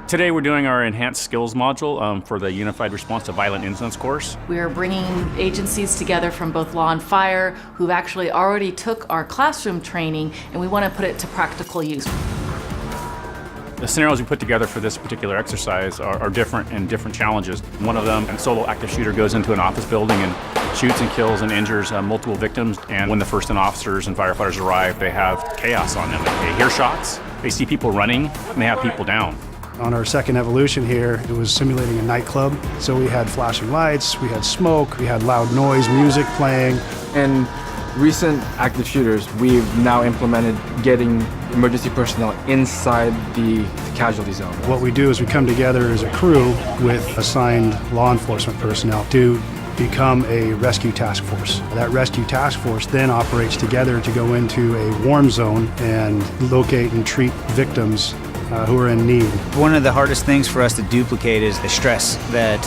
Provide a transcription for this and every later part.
Today we're doing our enhanced skills module for the Unified Response to Violent Incidents course. We are bringing agencies together from both law and fire who've actually already took our classroom training, and we want to put it to practical use. The scenarios we put together for this particular exercise are different and different challenges. One of them, a solo active shooter goes into an office building and shoots and kills and injures multiple victims, and when the first officers and firefighters arrive, they have chaos on them. They hear shots, they see people running, and they have people down. On our second evolution here, it was simulating a nightclub. So we had flashing lights, we had smoke, we had loud noise, music playing. In recent active shooters, we've now implemented getting emergency personnel inside the casualty zone. What we do is we come together as a crew with assigned law enforcement personnel to become a rescue task force. That rescue task force then operates together to go into a warm zone and locate and treat victims who are in need. One of the hardest things for us to duplicate is the stress that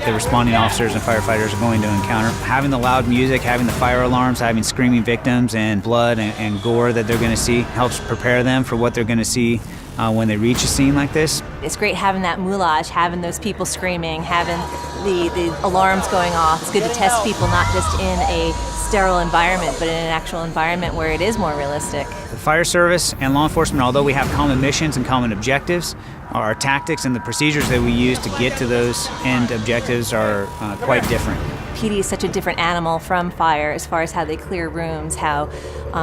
the responding officers and firefighters are going to encounter. Having the loud music, having the fire alarms, having screaming victims and blood and gore that they're going to see helps prepare them for what they're going to see when they reach a scene like this. It's great having that moulage, having those people screaming, having the alarms going off. It's good to test people not just in a sterile environment, but in an actual environment where it is more realistic. The fire service and law enforcement, although we have common missions and common objectives, our tactics and the procedures that we use to get to those end objectives are quite different. PD is such a different animal from fire as far as how they clear rooms, how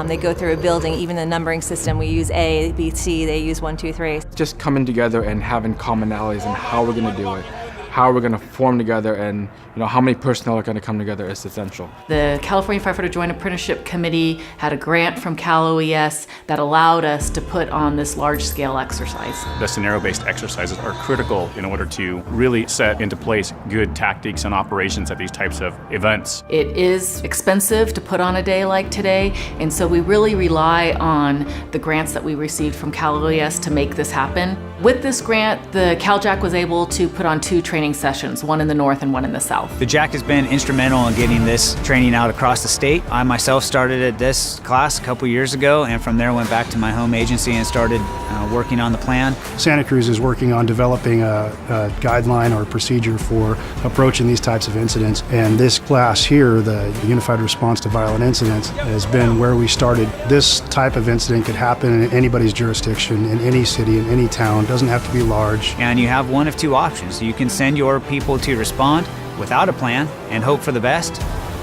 they go through a building, even the numbering system. We use A, B, C, they use 1, 2, 3. Just coming together and having commonalities and how we're going to do it, how we're going to form together, and how many personnel are going to come together is essential. The California Firefighter Joint Apprenticeship Committee had a grant from Cal-OES that allowed us to put on this large-scale exercise. The scenario-based exercises are critical in order to really set into place good tactics and operations at these types of events. It is expensive to put on a day like today, and so we really rely on the grants that we received from Cal-OES to make this happen. With this grant, the Cal-JAC was able to put on 2 training sessions, one in the north and one in the south. The JAC has been instrumental in getting this training out across the state. I myself started at this class a couple years ago, and from there went back to my home agency and started working on the plan. Santa Cruz is working on developing a guideline or procedure for approaching these types of incidents, and this class here, the Unified Response to Violent Incidents, has been where we started. This type of incident could happen in anybody's jurisdiction, in any city, in any town. It doesn't have to be large. And you have one of 2 options. You can send your people to respond without a plan and hope for the best,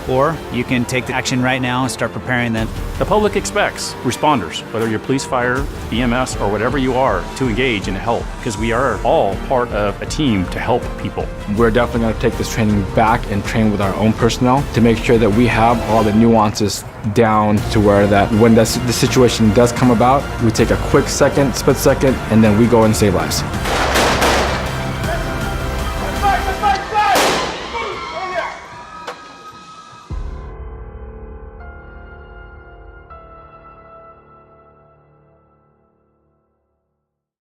or you can take the action right now and start preparing them. The public expects responders, whether you're police, fire, EMS, or whatever you are, to engage and help, because we are all part of a team to help people. We're definitely going to take this training back and train with our own personnel to make sure that we have all the nuances down to where that when the situation does come about, we take a quick second, split second, and then we go and save lives.